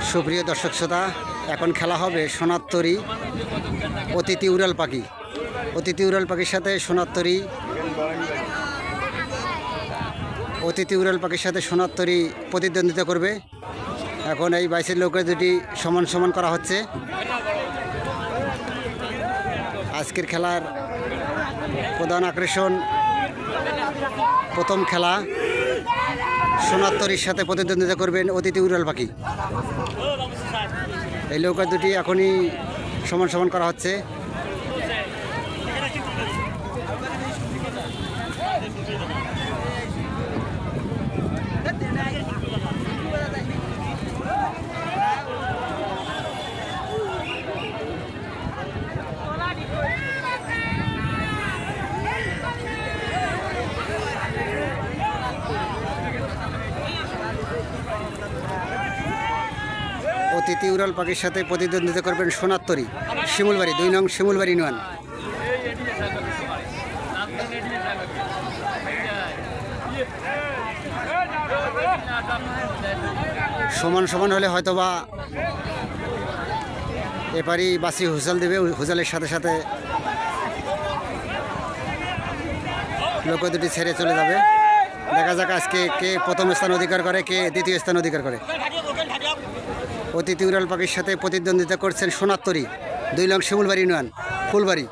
সুপ্রিয় দর্শক শ্রোতা, এখন খেলা হবে সোনারতরী অতিথি উড়াল পাখি। অতিথি উড়াল পাখির সাথে সোনারতরী প্রতিদ্বন্দ্বিতা করবে। এখন এই বাইশের লোকের দুটি সমান সমান করা হচ্ছে। আজকের খেলার প্রধান আকর্ষণ প্রথম খেলা, সোনারতরীর সাথে প্রতিদ্বন্দ্বিতা করবেন অতিথি উড়াল পাখি। এই নৌকা দুটি এখনই সমান সমান করা হচ্ছে। অতিথি উড়াল পাখির সাথে প্রতিদ্বন্দ্বিতা করবেন সোনারতরী, শিমুলবাড়ি 2 নং শিমুলবাড়ি ইউনিয়ন। সমান সমান হলে হয়তোবা এপারই বাসি হুসাল দেবে, হুসালের সাথে সাথে লোক দুটি ছেড়ে চলে যাবে। দেখা যাক আজকে কে প্রথম স্থান অধিকার করে, কে দ্বিতীয় স্থান অধিকার করে। অতিথি উড়াল পাখির সাথে প্রতিদ্বন্দ্বিতা করছেন সোনারতরী, 2 নং শিমুলবাড়ি ইউনিয়ন, ফুলবাড়ি।